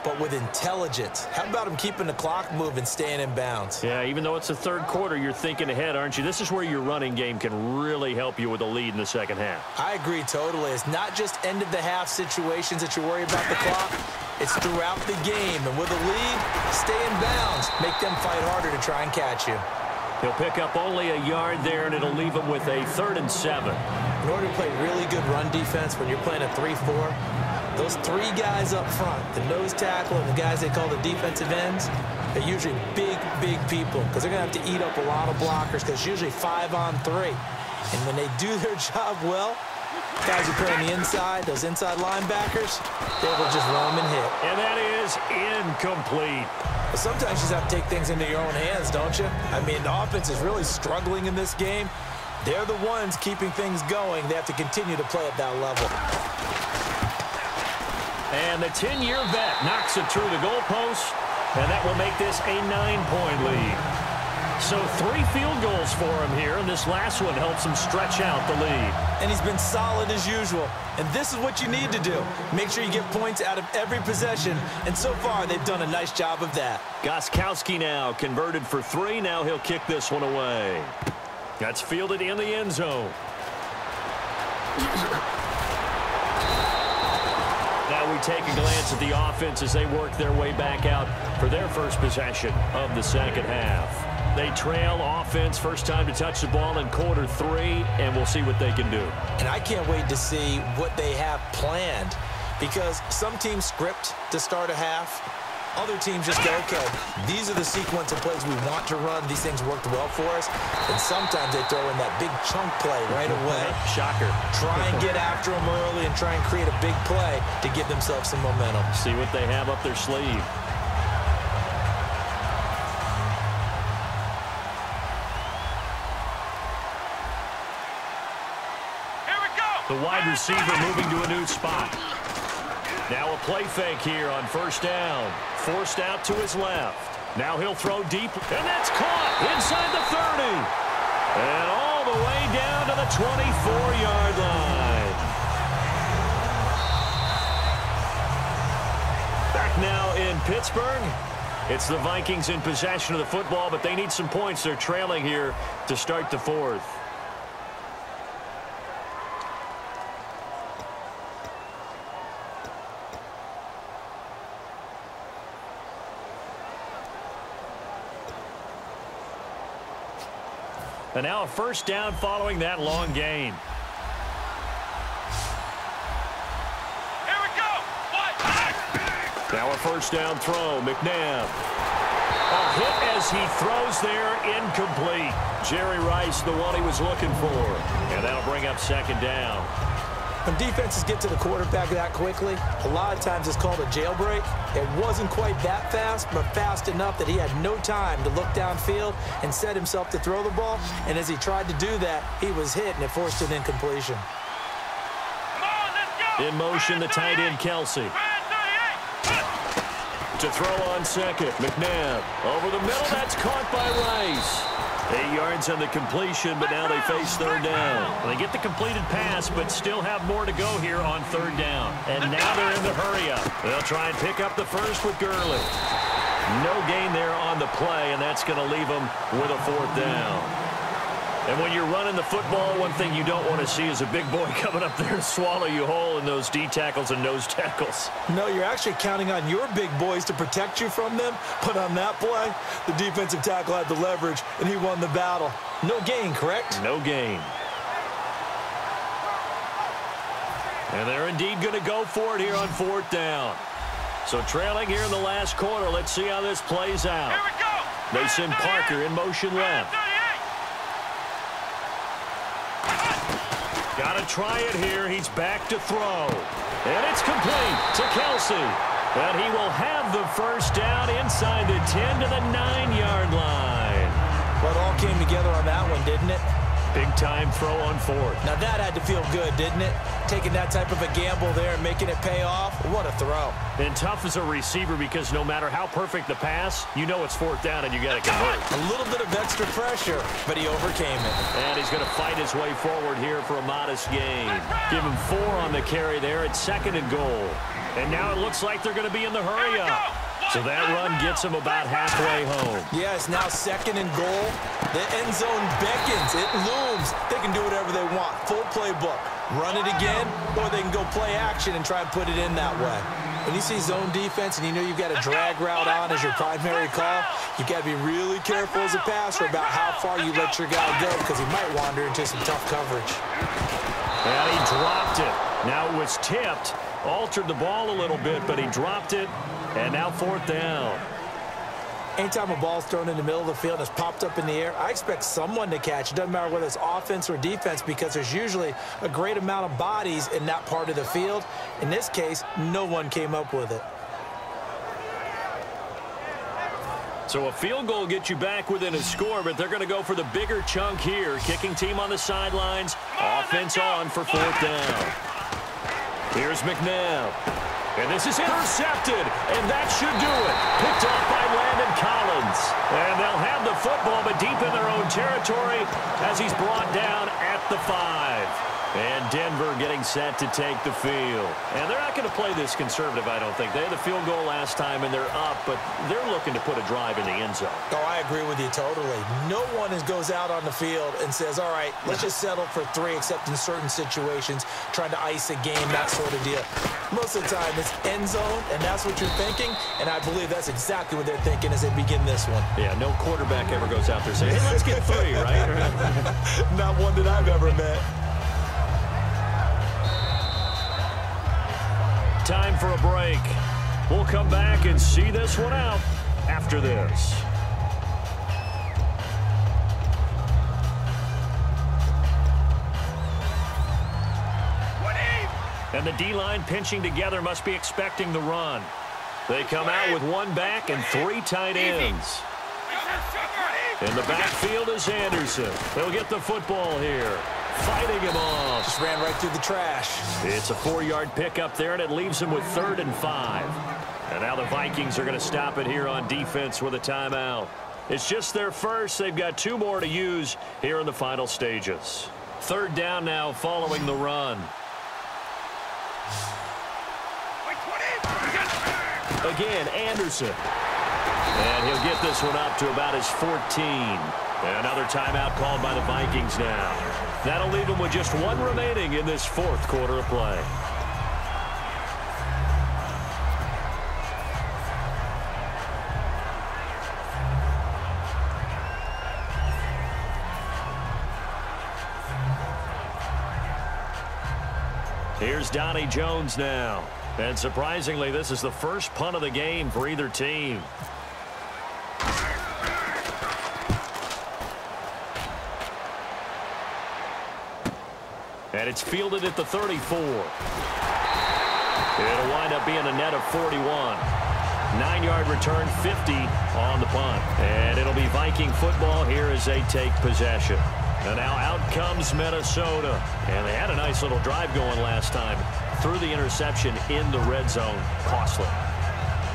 but with intelligence. How about him keeping the clock moving, staying in bounds? Yeah, even though it's the 3rd quarter, you're thinking ahead, aren't you? This is where your running game can really help you with a lead in the second half. I agree totally. It's not just end-of-the-half situations that you worry about the clock. It's throughout the game. And with a lead, stay in bounds. Make them fight harder to try and catch you. He'll pick up only a yard there, and it'll leave him with a 3rd and 7. In order to play really good run defense when you're playing a 3-4, those 3 guys up front, the nose tackle and the guys they call the defensive ends, they're usually big, big people because they're going to have to eat up a lot of blockers because it's usually 5-on-3. And when they do their job well, guys who play on the inside, those inside linebackers, they will just roam and hit. And that is incomplete. But sometimes you just have to take things into your own hands, don't you? I mean, the offense is really struggling in this game. They're the ones keeping things going. They have to continue to play at that level. And the 10-year vet knocks it through the goalpost, and that will make this a 9-point lead. So 3 field goals for him here, and this last one helps him stretch out the lead. And he's been solid as usual. And this is what you need to do. Make sure you get points out of every possession, and so far they've done a nice job of that. Gostkowski now converted for 3. Now he'll kick this one away. That's fielded in the end zone. Now we take a glance at the offense as they work their way back out for their first possession of the second half. They trail offense, first time to touch the ball in quarter 3, and we'll see what they can do. And I can't wait to see what they have planned because some teams script to start a half. Other teams just go, okay, these are the sequence of plays we want to run. These things worked well for us. And sometimes they throw in that big chunk play right away. Shocker. Try and get after them early and try and create a big play to give themselves some momentum. See what they have up their sleeve. Here we go. The wide receiver moving to a new spot. Now a play fake here on first down. Forced out to his left. Now he'll throw deep, and that's caught inside the 30. And all the way down to the 24-yard line. Pittsburgh. It's the Vikings in possession of the football, but they need some points. They're trailing here to start the fourth. And now a first down following that long gain. Here we go. Now a first down throw. McNabb. A hit as he throws there, incomplete. Jerry Rice, the one he was looking for. And that'll bring up second down. When defenses get to the quarterback that quickly, a lot of times it's called a jailbreak. It wasn't quite that fast, but fast enough that he had no time to look downfield and set himself to throw the ball. And as he tried to do that, he was hit, and it forced an incompletion. Come on, let's go. In motion, the tight end, Kelsey. To throw on second, McNabb. Over the middle, that's caught by Rice. 8 yards on the completion, but now they face third down. They get the completed pass, but still have more to go here on third down. And now they're in the hurry-up. They'll try and pick up the first with Gurley. No gain there on the play, and that's going to leave them with a fourth down. And when you're running the football, one thing you don't want to see is a big boy coming up there to swallow you whole in those D tackles and nose tackles. No, you're actually counting on your big boys to protect you from them. But on that play, the defensive tackle had the leverage, and he won the battle. No gain, correct? No gain. And they're indeed going to go for it here on fourth down. So trailing here in the last quarter, let's see how this plays out. Here we go. They send Parker in motion left. Got to try it here. He's back to throw. And it's complete to Kelsey. And he will have the first down inside the 10 to the 9-yard line. Well, it all came together on that one, didn't it? Big-time throw on fourth. Now that had to feel good, didn't it? Taking that type of a gamble there and making it pay off. What a throw. And tough as a receiver because no matter how perfect the pass, you know it's fourth down and you got to convert. A little bit of extra pressure, but he overcame it. And he's going to fight his way forward here for a modest gain. Give him 4 on the carry there at 2nd and goal. And now it looks like they're going to be in the hurry-up. So that run gets him about halfway home. Yeah, it's now 2nd and goal. The end zone beckons. It looms. They can do whatever they want. Full playbook. Run it again, or they can go play action and try and put it in that way. When you see zone defense and you know you've got a drag route on as your primary call, you've got to be really careful as a passer about how far you let your guy go because he might wander into some tough coverage. And he dropped it. Now it was tipped. Altered the ball a little bit, but he dropped it. And now fourth down. Anytime a ball's thrown in the middle of the field and it's popped up in the air, I expect someone to catch. It doesn't matter whether it's offense or defense because there's usually a great amount of bodies in that part of the field. In this case, no one came up with it. So a field goal gets you back within a score, but they're going to go for the bigger chunk here. Kicking team on the sidelines. Offense on for fourth down. Here's McNabb. And this is intercepted, and that should do it. Picked off by Landon Collins. And they'll have the football, but deep in their own territory as he's brought down at the 5. And Denver getting set to take the field. And they're not going to play this conservative, I don't think. They had the field goal last time, and they're up, but they're looking to put a drive in the end zone. Oh, I agree with you totally. No one goes out on the field and says, all right, let's just settle for 3, except in certain situations, trying to ice a game, that sort of deal. Most of the time, it's end zone, and that's what you're thinking, and I believe that's exactly what they're thinking as they begin this one. Yeah, no quarterback ever goes out there saying, hey, let's get 3, right? Not one that I've ever met. Time for a break. We'll come back and see this one out after this. And the D-line pinching together must be expecting the run. They come out with 1 back and 3 tight ends. In the backfield is Anderson. They'll get the football here. Fighting him off. Just ran right through the trash. It's a 4-yard pickup there, and it leaves him with 3rd and 5. And now the Vikings are going to stop it here on defense with a timeout. It's just their first. They've got 2 more to use here in the final stages. 3rd down now following the run. Again, Anderson. And he'll get this one up to about his 14. Another timeout called by the Vikings now. That'll leave them with just one remaining in this fourth quarter of play. Here's Donnie Jones now. And surprisingly, this is the first punt of the game for either team. And it's fielded at the 34. It'll wind up being a net of 41. 9-yard return, 50 on the punt. And it'll be Viking football here as they take possession. And now out comes Minnesota. And they had a nice little drive going last time. Threw the interception in the red zone. Costly.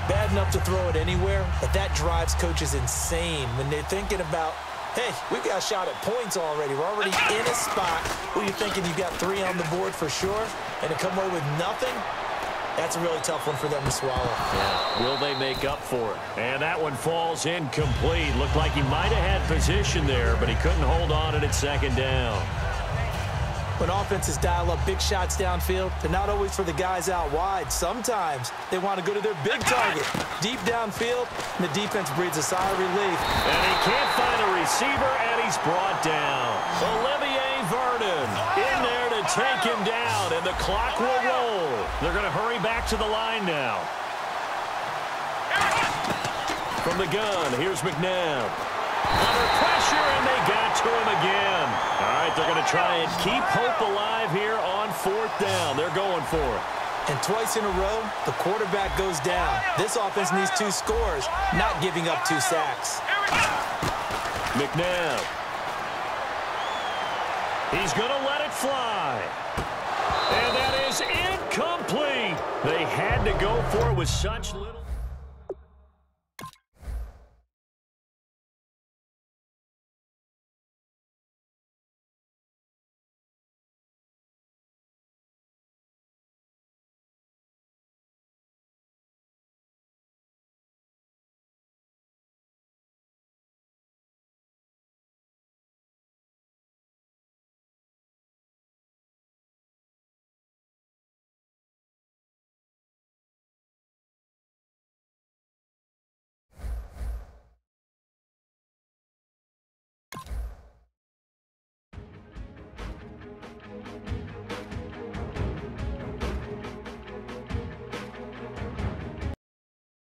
Bad enough to throw it anywhere, but that drives coaches insane when they're thinking about, hey, we've got a shot at points already. We're already in a spot where you're thinking you've got 3 on the board for sure, and to come away with nothing, that's a really tough one for them to swallow. Yeah. Will they make up for it? And that one falls incomplete. Looked like he might have had position there, but he couldn't hold on at its second down. When offenses dial up big shots downfield, they're not always for the guys out wide. Sometimes they want to go to their big target, deep downfield, and the defense breathes a sigh of relief. And he can't find a receiver, and he's brought down. Olivier Vernon in there to take him down, and the clock will roll. They're going to hurry back to the line now. From the gun, here's McNabb. Under pressure, and they got to him again. All right, they're going to try and keep hope alive here on 4th down. They're going for it. And twice in a row, the quarterback goes down. This offense needs 2 scores, not giving up 2 sacks. McNabb. He's going to let it fly. And that is incomplete. They had to go for it with such little...